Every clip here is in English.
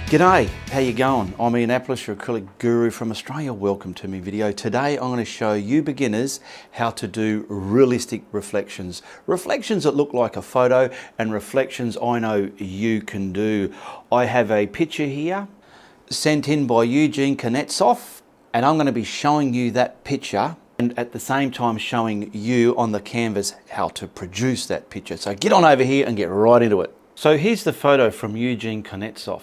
G'day, how you going? I'm Ianapolis, your acrylic guru from Australia. Welcome to my video. Today I'm going to show you beginners how to do realistic reflections. Reflections that look like a photo and reflections I know you can do. I have a picture here sent in by Eugene Konetsov, and I'm going to be showing you that picture and at the same time showing you on the canvas how to produce that picture. So get on over here and get right into it. So here's the photo from Eugene Konetsov.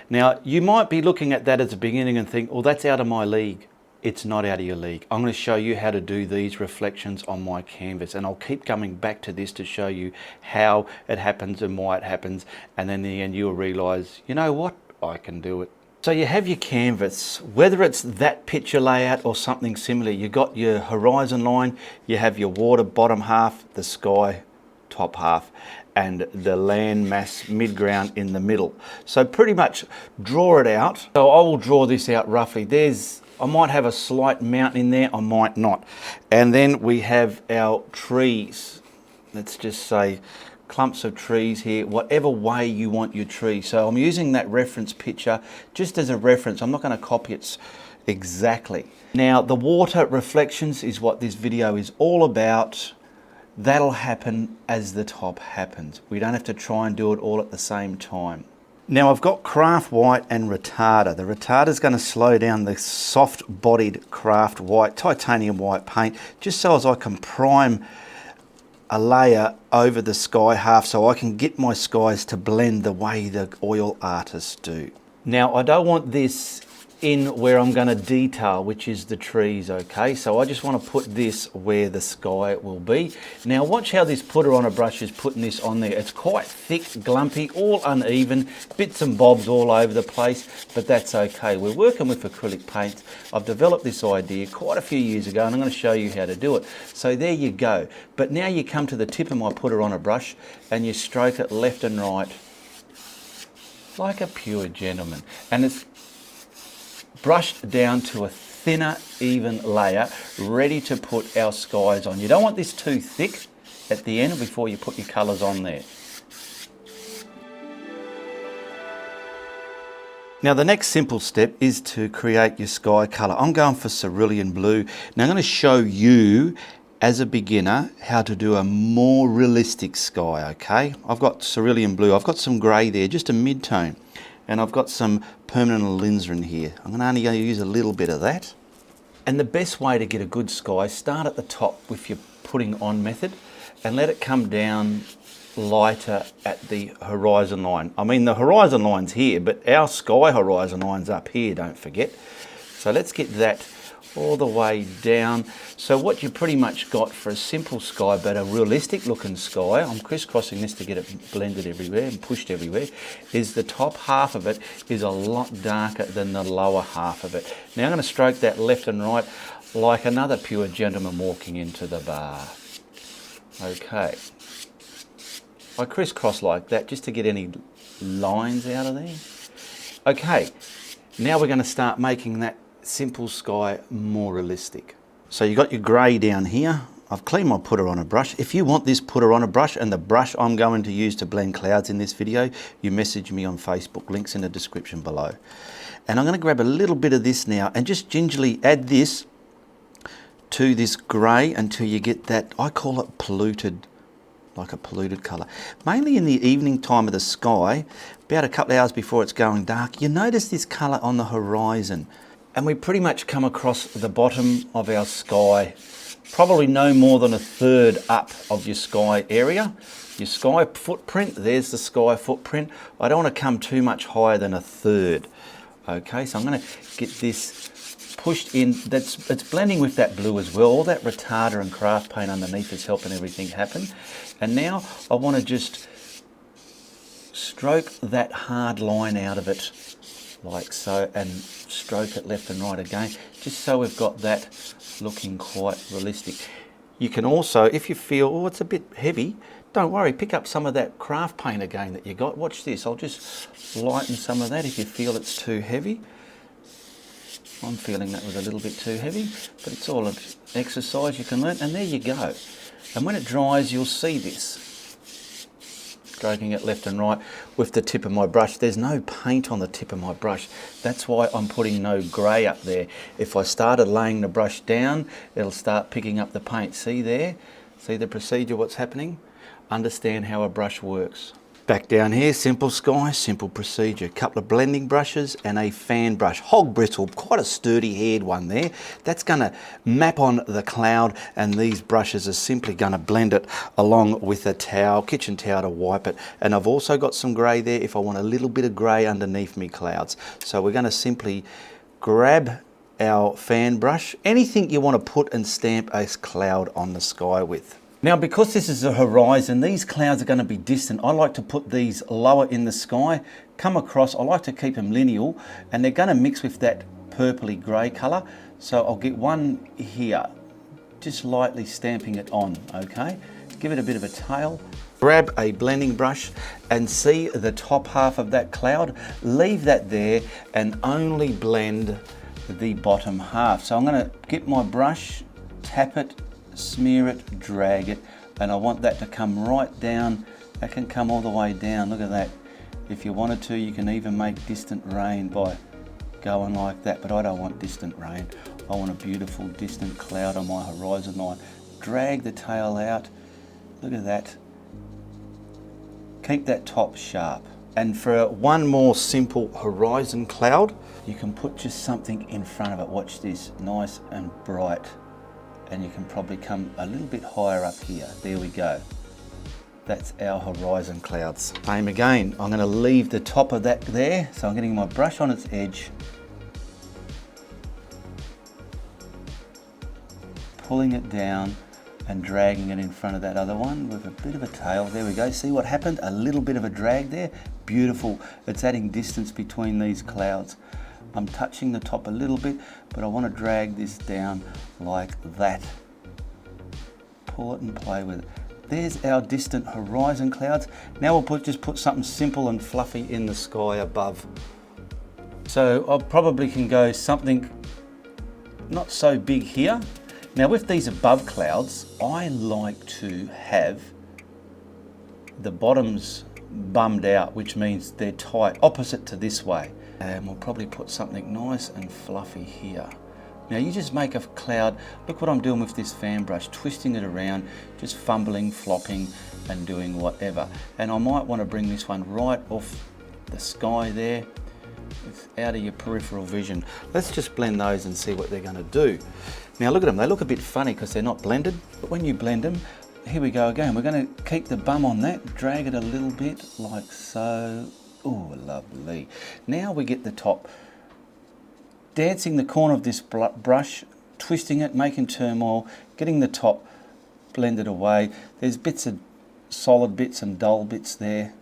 Now, you might be looking at that as a beginning and think, well, that's out of my league. It's not out of your league. I'm going to show you how to do these reflections on my canvas, and I'll keep coming back to this to show you how it happens and why it happens, and then in the end you'll realize, you know what, I can do it. So you have your canvas, whether it's that picture layout or something similar. You've got your horizon line, you have your water bottom half, the sky top half, and the land mass mid-ground in the middle. So pretty much draw it out. So I will draw this out roughly. I might have a slight mountain in there, I might not. And then we have our trees. Let's just say clumps of trees here, whatever way you want your tree. So I'm using that reference picture just as a reference. I'm not going to copy it exactly. Now the water reflections is what this video is all about. That'll happen as the top happens. We don't have to try and do it all at the same time. Now I've got craft white and retarder. The retarder is going to slow down the soft bodied craft white, titanium white paint, just so as I can prime a layer over the sky half so I can get my skies to blend the way the oil artists do. Now I don't want this in where I'm going to detail, which is the trees, okay? So I just want to put this where the sky will be. Now watch how this putter on a brush is putting this on there. It's quite thick, glumpy, all uneven, bits and bobs all over the place, but that's okay. We're working with acrylic paints. I've developed this idea quite a few years ago, and I'm going to show you how to do it. So there you go. But now you come to the tip of my putter on a brush and you stroke it left and right like a pure gentleman. And it's brushed down to a thinner, even layer, ready to put our skies on. You don't want this too thick at the end before you put your colours on there. Now the next simple step is to create your sky colour. I'm going for cerulean blue. Now I'm going to show you as a beginner how to do a more realistic sky, okay? I've got cerulean blue, I've got some grey there, just a mid-tone. And I've got some permanent alizarin here. I'm only going to use a little bit of that. And the best way to get a good sky, start at the top with your putting on method and let it come down lighter at the horizon line. I mean, the horizon line's here, but our sky horizon line's up here, don't forget. So let's get that all the way down. So what you pretty much got for a simple sky, but a realistic looking sky, I'm crisscrossing this to get it blended everywhere and pushed everywhere, is the top half of it is a lot darker than the lower half of it. Now I'm going to stroke that left and right like another pure gentleman walking into the bar. Okay. I crisscross like that just to get any lines out of there. Okay, now we're going to start making that simple sky more realistic. So you got your grey down here. I've cleaned my putter on a brush. If you want this putter on a brush and the brush I'm going to use to blend clouds in this video, you message me on Facebook, links in the description below. And I'm going to grab a little bit of this now and just gingerly add this to this grey until you get that, I call it polluted, like a polluted colour. Mainly in the evening time of the sky, about a couple of hours before it's going dark, you notice this colour on the horizon. And we pretty much come across the bottom of our sky, probably no more than a third up of your sky area. Your sky footprint, there's the sky footprint. I don't want to come too much higher than a third. Okay, so I'm going to get this pushed in. It's blending with that blue as well. All that retarder and craft paint underneath is helping everything happen. And now I want to just stroke that hard line out of it like so, and stroke it left and right again, just so we've got that looking quite realistic. You can also, if you feel, oh, it's a bit heavy, don't worry, pick up some of that craft paint again that you got. Watch this, I'll just lighten some of that if you feel it's too heavy. I'm feeling that was a little bit too heavy, but it's all an exercise you can learn, and there you go. And when it dries, you'll see this. stroking it left and right with the tip of my brush. There's no paint on the tip of my brush. That's why I'm putting no grey up there. If I started laying the brush down, it'll start picking up the paint. See there? See the procedure, what's happening? Understand how a brush works. Back down here, simple sky, simple procedure. Couple of blending brushes and a fan brush. Hog bristle, quite a sturdy haired one there. That's gonna map on the cloud, and these brushes are simply gonna blend it along with a towel, kitchen towel to wipe it. And I've also got some grey there if I want a little bit of grey underneath me clouds. So we're gonna simply grab our fan brush, anything you want to put and stamp a cloud on the sky with. Now, because this is a horizon, these clouds are going to be distant. I like to put these lower in the sky, come across. I like to keep them lineal, and they're going to mix with that purpley grey colour. So I'll get one here, just lightly stamping it on, okay? Give it a bit of a tail. Grab a blending brush and see the top half of that cloud. Leave that there and only blend the bottom half. So I'm going to get my brush, tap it, smear it, drag it, and I want that to come right down. That can come all the way down. Look at that. If you wanted to, you can even make distant rain by going like that, but I don't want distant rain. I want a beautiful distant cloud on my horizon line. Drag the tail out. Look at that. Keep that top sharp. And for one more simple horizon cloud, you can put just something in front of it. Watch this, nice and bright. And you can probably come a little bit higher up here. There we go. That's our horizon clouds. Same again, I'm gonna leave the top of that there. So I'm getting my brush on its edge, pulling it down and dragging it in front of that other one with a bit of a tail. There we go, see what happened? A little bit of a drag there. Beautiful, it's adding distance between these clouds. I'm touching the top a little bit, but I want to drag this down like that. Pull it and play with it. There's our distant horizon clouds. Now we'll just put something simple and fluffy in the sky above. So I probably can go something not so big here. Now with these above clouds, I like to have the bottoms bummed out, which means they're tight, opposite to this way. And we'll probably put something nice and fluffy here. Now you just make a cloud. Look what I'm doing with this fan brush, twisting it around, just fumbling, flopping and doing whatever. And I might want to bring this one right off the sky there. It's out of your peripheral vision. Let's just blend those and see what they're going to do. Now look at them, they look a bit funny because they're not blended, but when you blend them, here we go again. We're going to keep the bum on that, drag it a little bit like so. Oh, lovely. Now we get the top. Dancing the corner of this brush, twisting it, making turmoil, getting the top blended away. There's bits of solid bits and dull bits there.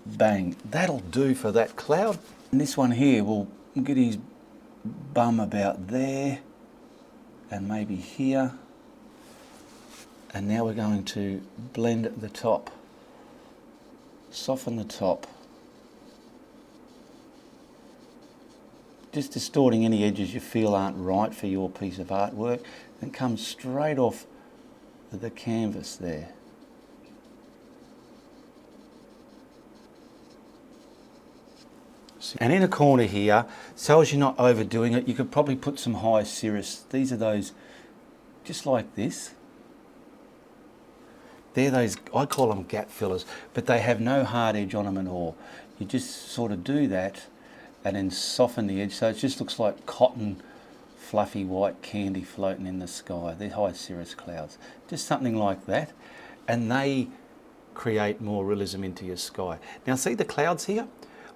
Bang. That'll do for that cloud. And this one here, we'll get his bum about there and maybe here. And now we're going to blend the top. Soften the top. Just distorting any edges you feel aren't right for your piece of artwork, and come straight off the canvas there. And in a corner here, so as you're not overdoing it, you could probably put some high cirrus. These are those, just like this. They're those, I call them gap fillers, but they have no hard edge on them at all. You just sort of do that and then soften the edge so it just looks like cotton, fluffy white candy floating in the sky. They're high cirrus clouds. Just something like that, and they create more realism into your sky. Now see the clouds here?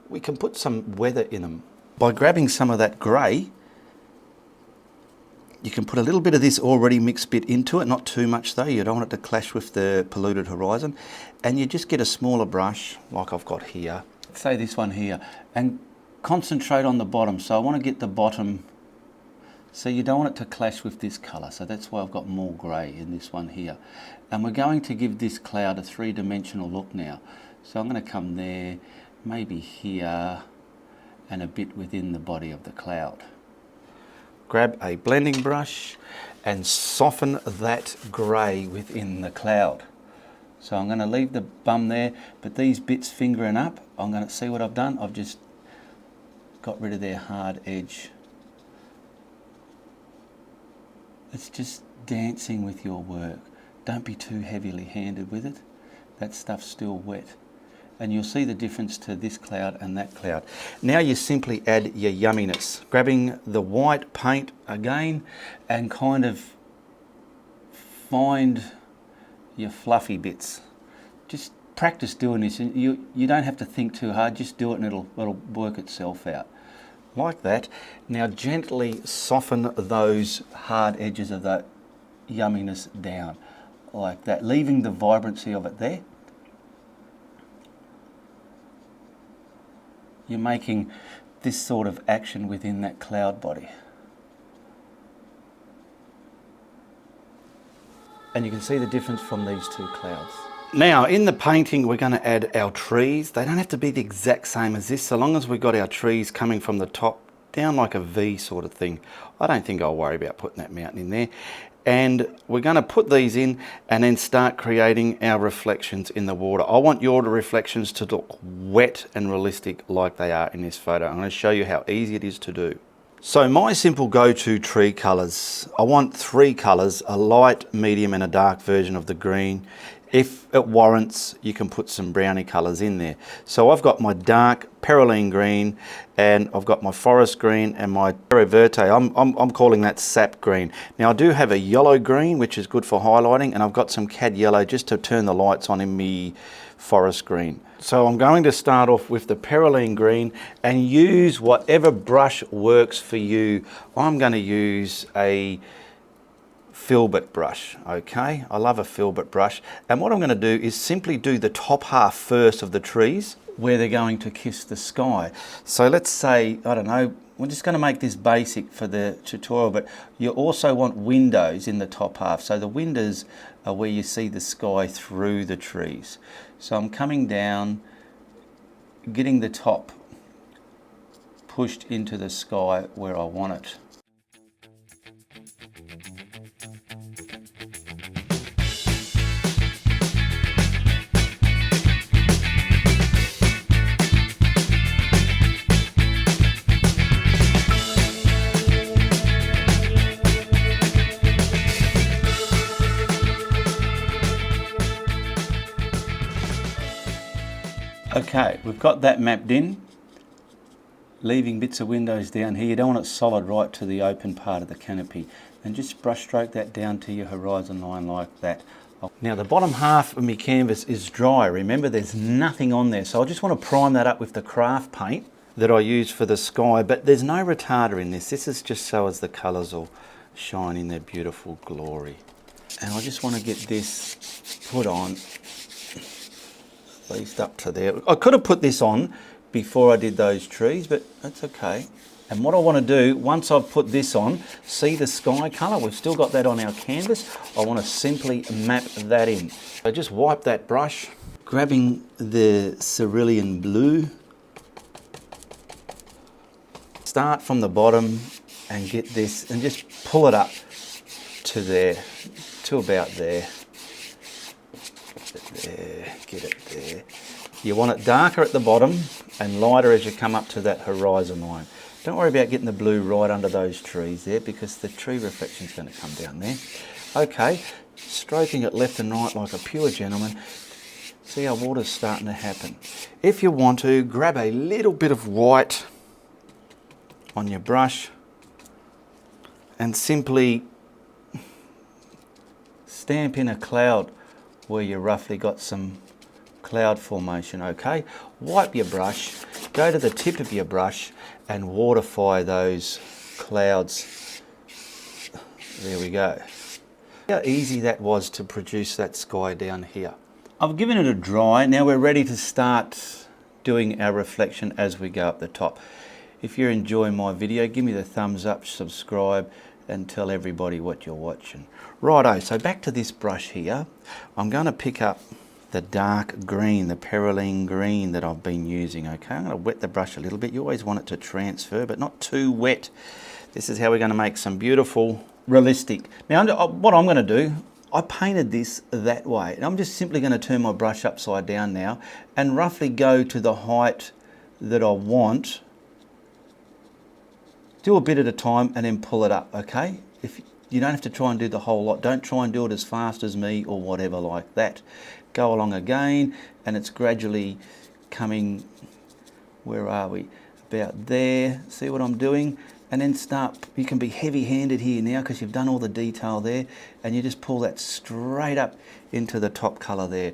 We can put some weather in them. By grabbing some of that grey, you can put a little bit of this already mixed bit into it, not too much though, you don't want it to clash with the polluted horizon. And you just get a smaller brush, like I've got here, say this one here, and concentrate on the bottom. So I want to get the bottom, so you don't want it to clash with this colour, so that's why I've got more grey in this one here. And we're going to give this cloud a three-dimensional look now. So I'm going to come there, maybe here, and a bit within the body of the cloud. Grab a blending brush and soften that grey within the cloud. So I'm going to leave the bum there, but these bits fingering up, I'm going to see what I've done. I've just got rid of their hard edge. It's just dancing with your work. Don't be too heavily handed with it. That stuff's still wet. And you'll see the difference to this cloud and that cloud. Now you simply add your yumminess, grabbing the white paint again and kind of find your fluffy bits. Just practice doing this, and you don't have to think too hard, just do it and it'll work itself out. Like that. Now gently soften those hard edges of that yumminess down, like that, leaving the vibrancy of it there. You're making this sort of action within that cloud body. And you can see the difference from these two clouds. Now in the painting we're going to add our trees. They don't have to be the exact same as this, so long as we've got our trees coming from the top down like a V sort of thing. I don't think I'll worry about putting that mountain in there. And we're going to put these in and then start creating our reflections in the water. I want your reflections to look wet and realistic like they are in this photo. I'm going to show you how easy it is to do. So my simple go-to tree colours, I want 3 colours, a light, medium and a dark version of the green. If it warrants, you can put some brownie colours in there. So I've got my dark perylene green, and I've got my forest green and my terra verte. I'm calling that sap green. Now I do have a yellow green, which is good for highlighting, and I've got some cad yellow just to turn the lights on in me forest green. So I'm going to start off with the perylene green and use whatever brush works for you. I'm going to use a filbert brush, okay? I love a filbert brush. And what I'm going to do is simply do the top half first of the trees where they're going to kiss the sky. So let's say, I don't know, we're just going to make this basic for the tutorial, but you also want windows in the top half. So the windows are where you see the sky through the trees. So I'm coming down, getting the top pushed into the sky where I want it. Okay, we've got that mapped in, leaving bits of windows down here. You don't want it solid right to the open part of the canopy. And just brush stroke that down to your horizon line like that. Now the bottom half of my canvas is dry. Remember, there's nothing on there. So I just want to prime that up with the craft paint that I use for the sky, but there's no retarder in this. This is just so as the colours will shine in their beautiful glory. And I just want to get this put on, at least up to there. I could have put this on before I did those trees, but that's okay. And what I want to do, once I've put this on, see the sky colour, we've still got that on our canvas, I want to simply map that in. So just wipe that brush, grabbing the cerulean blue, start from the bottom and get this, and just pull it up to there, to about there. There, get it there. You want it darker at the bottom and lighter as you come up to that horizon line. Don't worry about getting the blue right under those trees there, because the tree reflection is going to come down there. Okay, stroking it left and right like a pure gentleman. See how water's starting to happen. If you want to, grab a little bit of white on your brush and simply stamp in a cloud where you roughly got some cloud formation, okay? Wipe your brush, go to the tip of your brush and waterify those clouds. There we go. How easy that was to produce that sky down here. I've given it a dry. Now we're ready to start doing our reflection as we go up the top. If you're enjoying my video, give me the thumbs up, subscribe, and tell everybody what you're watching. Righto, so back to this brush here. I'm going to pick up the dark green, the perylene green that I've been using, okay? I'm going to wet the brush a little bit. You always want it to transfer, but not too wet. This is how we're going to make some beautiful, realistic. Now, what I'm going to do, I painted this that way. And I'm just simply going to turn my brush upside down now and roughly go to the height that I want. Do a bit at a time and then pull it up, okay? If you don't have to try and do the whole lot. Don't try and do it as fast as me or whatever like that. Go along again, and it's gradually coming, where are we? About there. See what I'm doing? And then start, you can be heavy-handed here now because you've done all the detail there, and you just pull that straight up into the top colour there.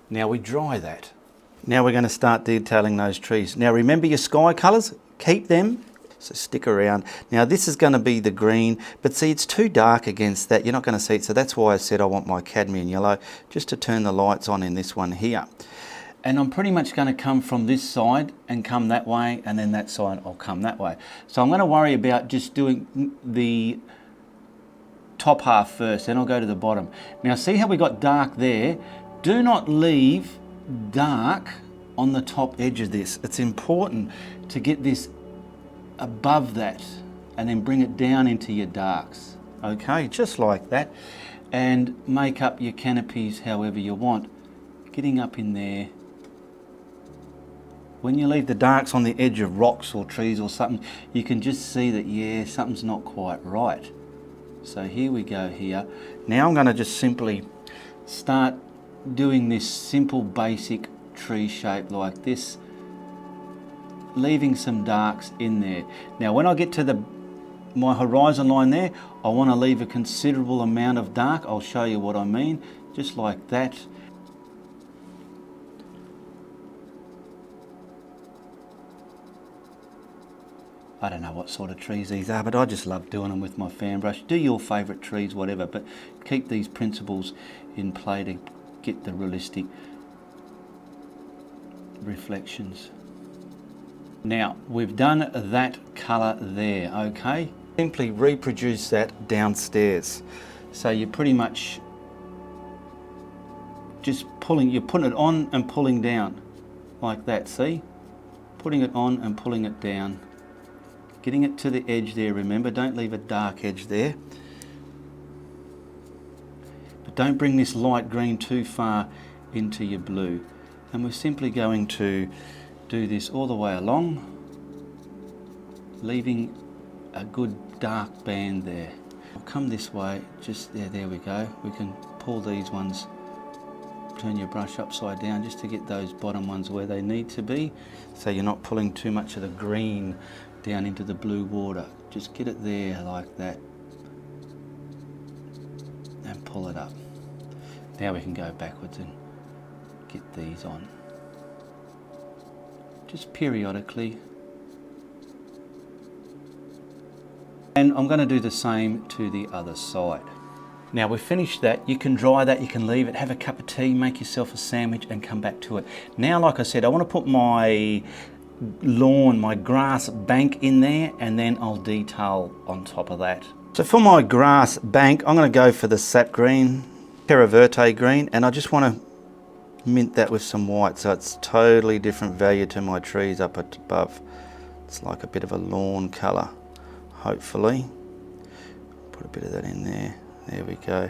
Now we dry that. Now we're going to start detailing those trees. Now remember your sky colours, keep them, so stick around. Now this is going to be the green, but see it's too dark against that, you're not going to see it, so that's why I said I want my cadmium yellow, just to turn the lights on in this one here. And I'm pretty much going to come from this side and come that way, and then that side I'll come that way. So I'm going to worry about just doing the top half first, then I'll go to the bottom. Now see how we got dark there? Do not leave dark on the top edge of this. It's important to get this above that and then bring it down into your darks. Okay, just like that. And make up your canopies however you want. Getting up in there. When you leave the darks on the edge of rocks or trees or something, you can just see that, yeah, something's not quite right. So here we go here. Now I'm going to just simply start doing this simple basic tree shape like this, leaving some darks in there. Now when I get to my horizon line there, I want to leave a considerable amount of dark. I'll show you what I mean, just like that. I don't know what sort of trees these are, but I just love doing them with my fan brush. Do your favourite trees, whatever, but keep these principles in play to get the realistic reflections. Now we've done that colour there, okay? Simply reproduce that downstairs. So you're pretty much just you're putting it on and pulling down like that, see? Putting it on and pulling it down. Getting it to the edge there, remember, don't leave a dark edge there. But don't bring this light green too far into your blue. And we're simply going to do this all the way along, leaving a good dark band there. I'll come this way, just there we go. We can pull these ones, turn your brush upside down just to get those bottom ones where they need to be, so you're not pulling too much of the green down into the blue water. Just get it there like that and pull it up. Now we can go backwards and get these on. Just periodically. And I'm going to do the same to the other side. Now we've finished that. You can dry that, you can leave it, have a cup of tea, make yourself a sandwich and come back to it. Now, like I said, I want to put my lawn, my grass bank in there, and then I'll detail on top of that. So for my grass bank, I'm going to go for the sap green, Terra Verte green, and I just want to mint that with some white, so it's totally different value to my trees up above. It's like a bit of a lawn colour, hopefully. Put a bit of that in there. There we go.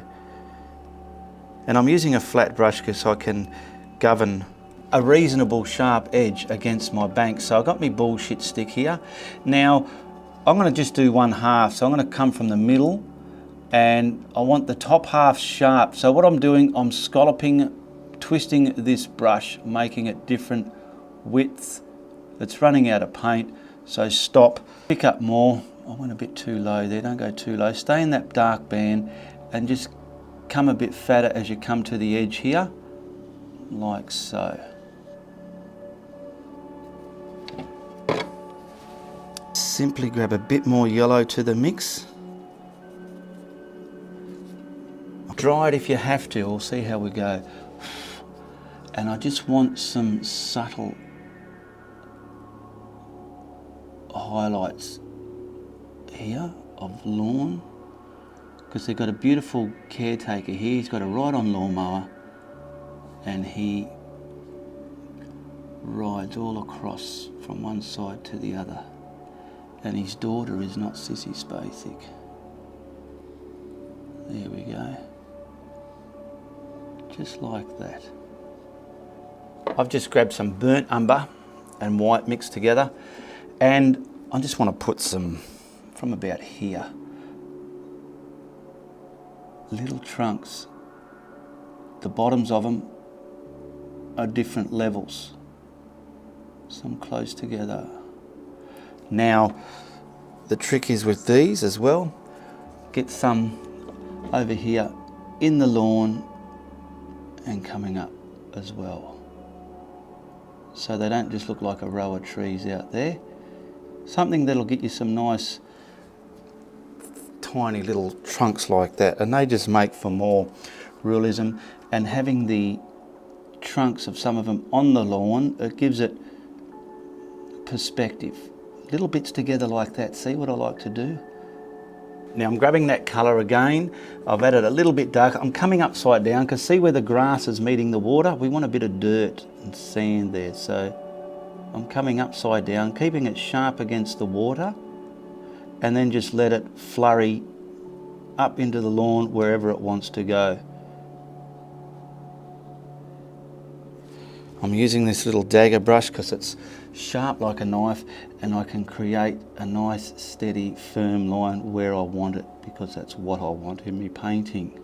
And I'm using a flat brush because I can govern a reasonable sharp edge against my bank. So I've got my bullshit stick here. Now I'm going to just do one half. So I'm going to come from the middle and I want the top half sharp. So what I'm doing, I'm scalloping, twisting this brush, making it different widths. It's running out of paint, so stop, pick up more. I went a bit too low there, don't go too low. Stay in that dark band and just come a bit fatter as you come to the edge here, like so. Simply grab a bit more yellow to the mix. Dry it if you have to, we'll see how we go. And I just want some subtle highlights here of lawn, because they've got a beautiful caretaker here. He's got a ride-on lawnmower, and he rides all across from one side to the other. And his daughter is not Sissy Spacek. There we go. Just like that. I've just grabbed some burnt umber and white mixed together, and I just want to put some from about here. Little trunks. The bottoms of them are different levels. Some close together. Now, the trick is with these as well. Get some over here in the lawn and coming up as well. So they don't just look like a row of trees out there. Something that'll get you some nice tiny little trunks like that, and they just make for more realism. And having the trunks of some of them on the lawn, it gives it perspective. Little bits together like that. See what I like to do? Now I'm grabbing that colour again. I've added a little bit darker. I'm coming upside down because see where the grass is meeting the water? We want a bit of dirt and sand there. So I'm coming upside down, keeping it sharp against the water, and then just let it flurry up into the lawn wherever it wants to go. I'm using this little dagger brush because it's sharp like a knife, and I can create a nice steady firm line where I want it, because that's what I want in my painting.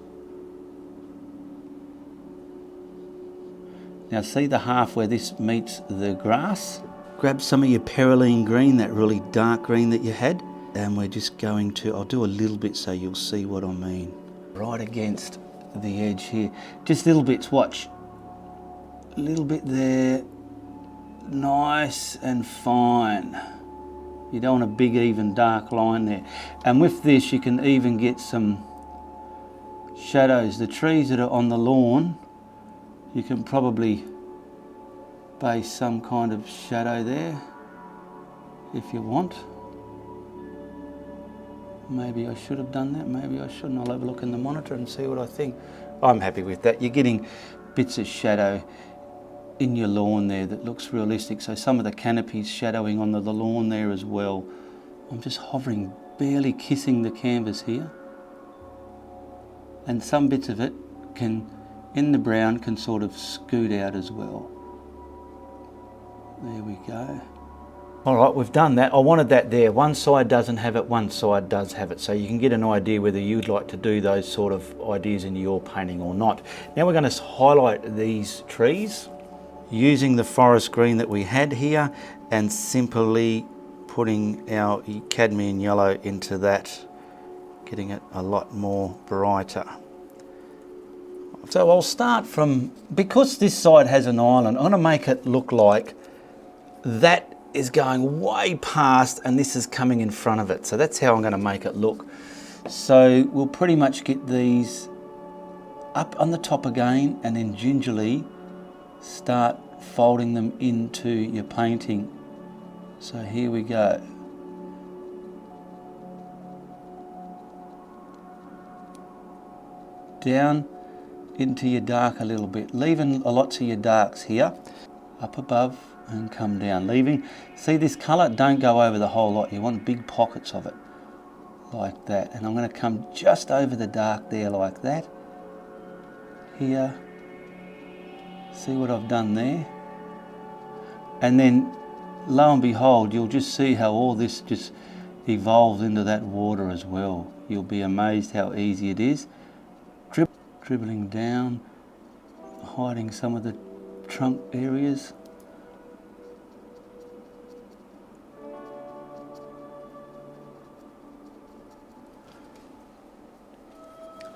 Now see the half where this meets the grass? Grab some of your perylene green, that really dark green that you had, and we're just going to, I'll do a little bit so you'll see what I mean. Right against the edge here, just little bits, watch. A little bit there, nice and fine. You don't want a big even dark line there. And with this you can even get some shadows. The trees that are on the lawn, you can probably base some kind of shadow there if you want. Maybe I should have done that, maybe I shouldn't. I'll have a look in the monitor and see what I think. I'm happy with that. You're getting bits of shadow in your lawn there that looks realistic. So some of the canopies shadowing on the lawn there as well. I'm just hovering, barely kissing the canvas here. And some bits of it can, in the brown, can sort of scoot out as well. There we go. All right, we've done that. I wanted that there. One side doesn't have it, one side does have it. So you can get an idea whether you'd like to do those sort of ideas in your painting or not. Now we're going to highlight these trees using the forest green that we had here, and simply putting our cadmium yellow into that, getting it a lot more brighter. So I'll start from, because this side has an island, I'm going to make it look like that is going way past and this is coming in front of it. So that's how I'm going to make it look. So we'll pretty much get these up on the top again, and then gingerly start folding them into your painting. So here we go. Down into your dark a little bit, leaving lots of your darks here, up above and come down, leaving, see this colour, don't go over the whole lot, you want big pockets of it, like that. And I'm going to come just over the dark there like that, here. See what I've done there? And then, lo and behold, you'll just see how all this just evolves into that water as well. You'll be amazed how easy it is. Dribbling down, hiding some of the trunk areas.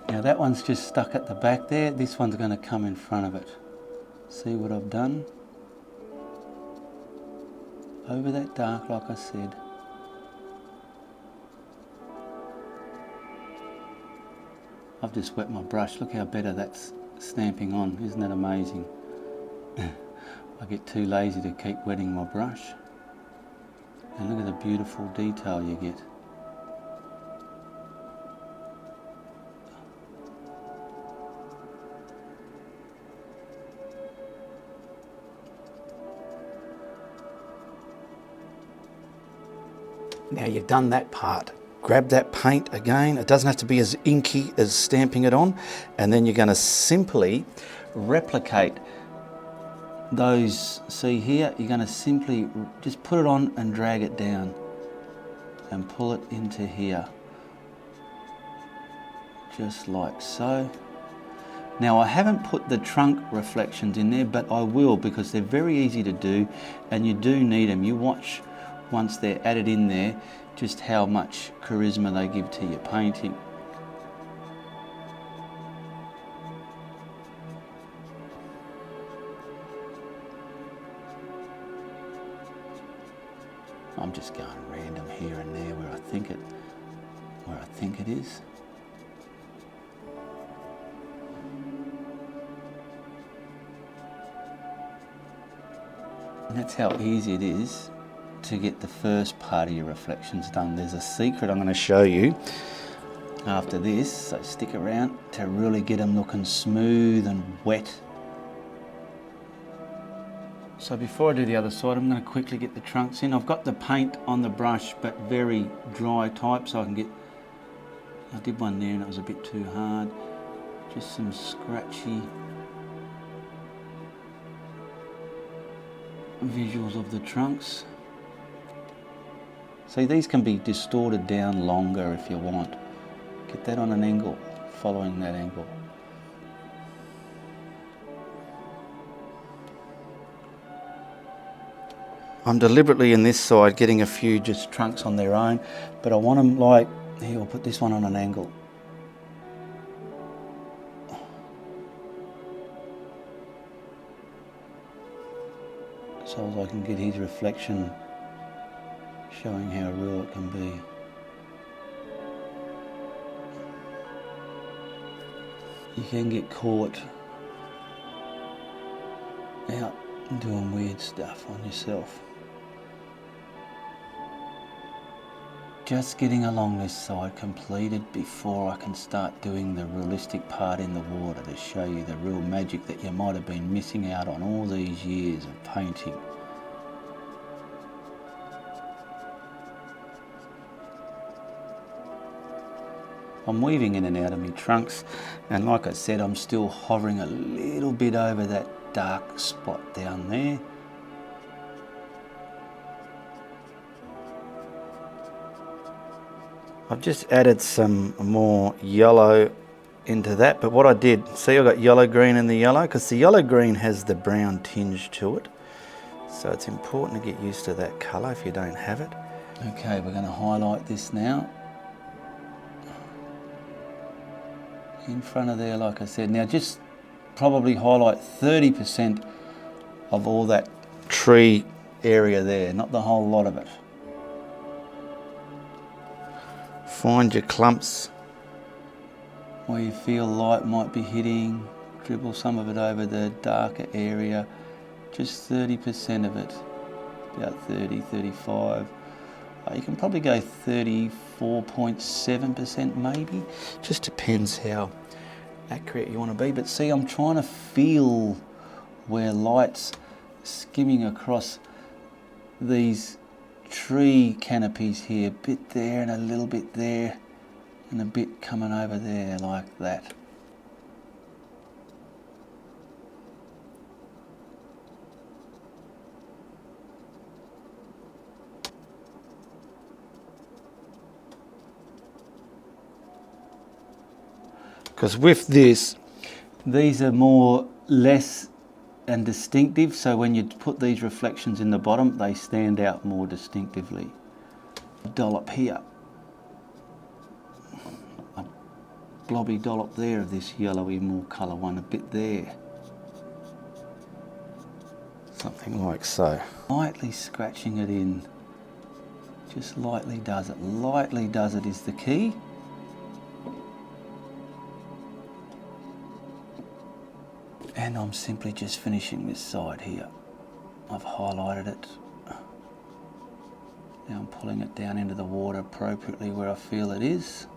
Now that one's just stuck at the back there. This one's going to come in front of it. See what I've done? Over that dark, like I said. I've just wet my brush. Look how better that's stamping on. Isn't that amazing? I get too lazy to keep wetting my brush. And look at the beautiful detail you get. Now you've done that part. Grab that paint again. It doesn't have to be as inky as stamping it on. And then you're going to simply replicate those. See here, you're going to simply just put it on and drag it down and pull it into here. Just like so. Now I haven't put the trunk reflections in there, but I will, because they're very easy to do and you do need them. You watch once they're added in there just how much charisma they give to your painting. I'm just going random here and there where I think it is. And that's how easy it is to get the first part of your reflections done. There's a secret I'm going to show you after this, so stick around to really get them looking smooth and wet. So before I do the other side, I'm going to quickly get the trunks in. I've got the paint on the brush, but very dry type, so I can get, I did one there and it was a bit too hard. Just some scratchy visuals of the trunks. See, these can be distorted down longer if you want. Get that on an angle, following that angle. I'm deliberately in this side getting a few just trunks on their own, but I want them like, here, I'll put this one on an angle. So as I can get his reflection showing how real it can be. You can get caught out doing weird stuff on yourself. Just getting along this side completed before I can start doing the realistic part in the water to show you the real magic that you might have been missing out on all these years of painting. I'm weaving in and out of my trunks, and like I said, I'm still hovering a little bit over that dark spot down there. I've just added some more yellow into that, but what I did, see I got yellow green in the yellow, because the yellow green has the brown tinge to it, so it's important to get used to that colour if you don't have it. Okay, we're going to highlight this now. In front of there, like I said. Now just probably highlight 30% of all that tree area there, not the whole lot of it. Find your clumps where you feel light might be hitting, dribble some of it over the darker area, just 30% of it, about 30, 35. You can probably go 34.7% maybe. Just depends how accurate you want to be. But see, I'm trying to feel where light's skimming across these tree canopies here. A bit there and a little bit there and a bit coming over there like that. Because with this, these are more less and distinctive, so when you put these reflections in the bottom, they stand out more distinctively. A dollop here, a blobby dollop there of this yellowy more colour one, a bit there. Something like so. Lightly scratching it in, just lightly does it. Lightly does it is the key. And I'm simply just finishing this side here. I've highlighted it. Now I'm pulling it down into the water appropriately where I feel it is.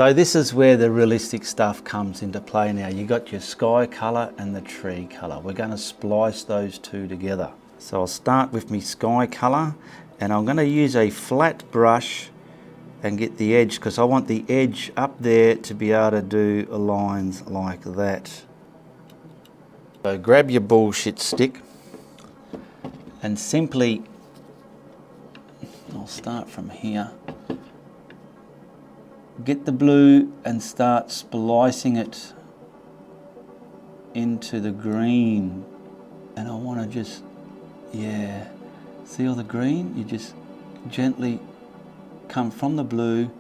So this is where the realistic stuff comes into play now. You got your sky colour and the tree colour. We're going to splice those two together. So I'll start with my sky colour, and I'm going to use a flat brush and get the edge, because I want the edge up there to be able to do lines like that. So grab your bullshit stick and simply, I'll start from here, get the blue and start splicing it into the green. And I want to just, yeah, see all the green? You just gently come from the blue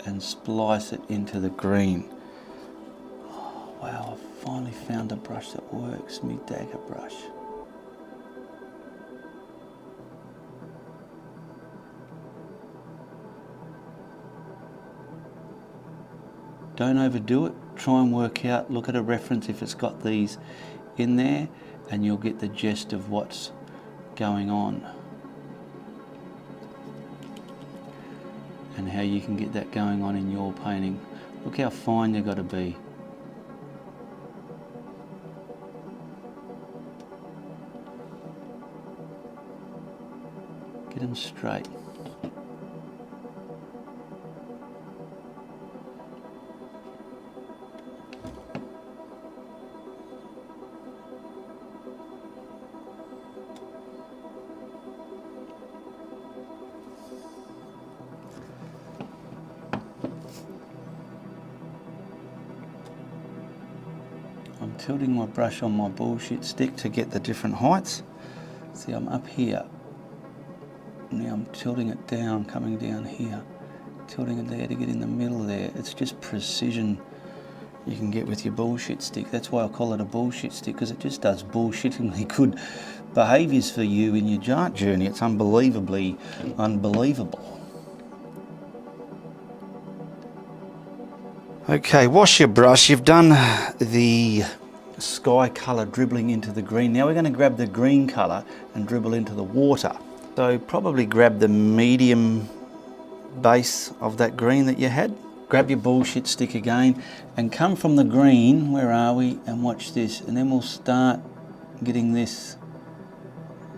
and splice it into the green. Oh, wow, I've finally found a brush that works, me dagger brush. Don't overdo it. Try and work out, look at a reference if it's got these in there, and you'll get the gist of what's going on and how you can get that going on in your painting. Look how fine you've got to be. Get them straight. I'm tilting my brush on my bullshit stick to get the different heights. See, I'm up here. Now I'm tilting it down, coming down here. Tilting it there to get in the middle there. It's just precision you can get with your bullshit stick. That's why I call it a bullshit stick, because it just does bullshittingly good behaviours for you in your art journey. It's unbelievably unbelievable. Okay, wash your brush. You've done the sky colour dribbling into the green. Now we're going to grab the green colour and dribble into the water. So probably grab the medium base of that green that you had. Grab your bullshit stick again and come from the green, where are we, and watch this, and then we'll start getting this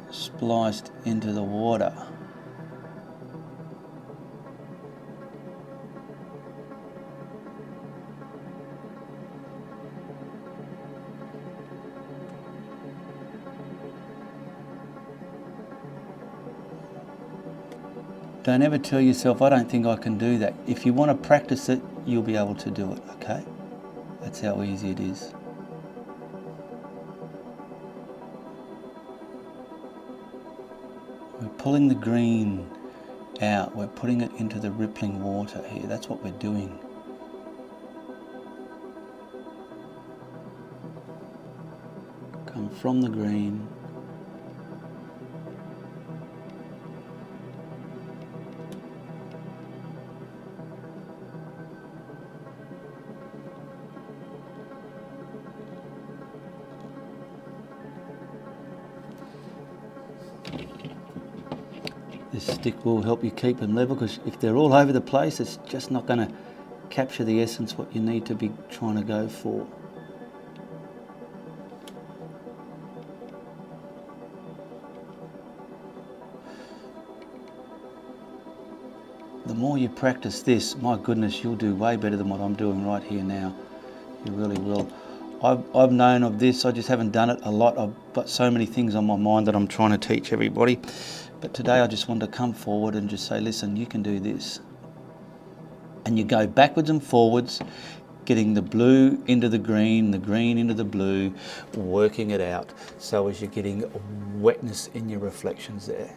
spliced into the water. Don't ever tell yourself, I don't think I can do that. If you want to practice it, you'll be able to do it, okay? That's how easy it is. We're pulling the green out. We're putting it into the rippling water here. That's what we're doing. Come from the green. This stick will help you keep them level, because if they're all over the place, it's just not going to capture the essence what you need to be trying to go for. The more you practice this, my goodness, you'll do way better than what I'm doing right here now. You really will. I've known of this, I just haven't done it a lot. I've got so many things on my mind that I'm trying to teach everybody. But today I just wanted to come forward and just say, listen, you can do this. And you go backwards and forwards, getting the blue into the green into the blue, working it out so as you're getting wetness in your reflections there.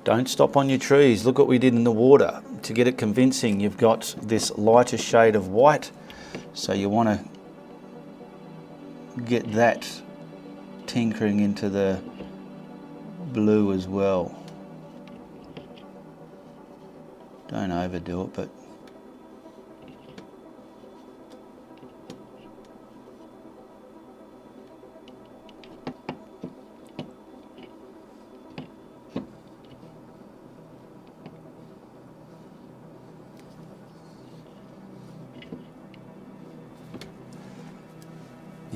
Don't stop on your trees. Look what we did in the water. To get it convincing, you've got this lighter shade of white, so you want to get that tinkering into the blue as well. Don't overdo it, but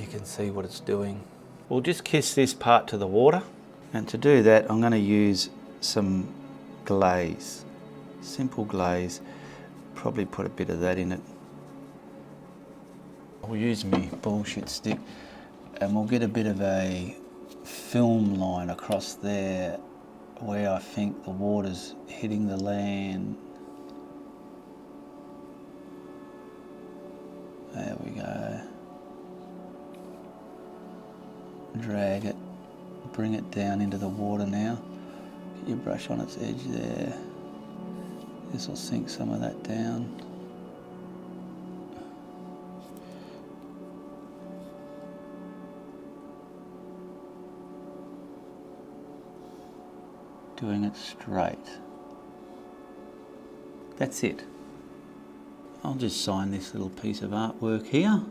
can see what it's doing. We'll just kiss this part to the water, and to do that I'm going to use some glaze, simple glaze, probably put a bit of that in it. I'll use my bullshit stick and we'll get a bit of a film line across there where I think the water's hitting the land. There we go. Drag it, bring it down into the water now. Get your brush on its edge there. This will sink some of that down. Doing it straight. That's it. I'll just sign this little piece of artwork here,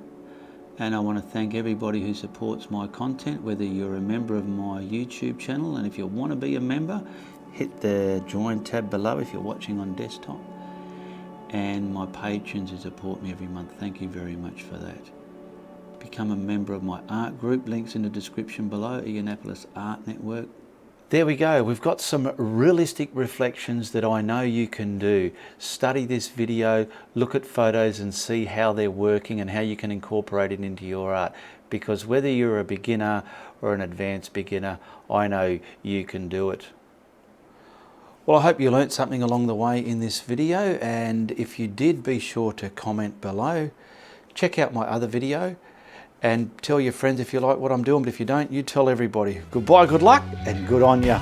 and I want to thank everybody who supports my content, whether you're a member of my YouTube channel, and if you want to be a member, hit the join tab below if you're watching on desktop, and my patrons who support me every month. Thank you very much for that. Become a member of my art group, links in the description below, Ianapolis Art Network. There we go, we've got some realistic reflections that I know you can do. Study this video, look at photos and see how they're working and how you can incorporate it into your art. Because whether you're a beginner or an advanced beginner, I know you can do it. Well, I hope you learnt something along the way in this video, and if you did, be sure to comment below. Check out my other video and tell your friends if you like what I'm doing, but if you don't, you tell everybody. Goodbye, good luck, and good on ya.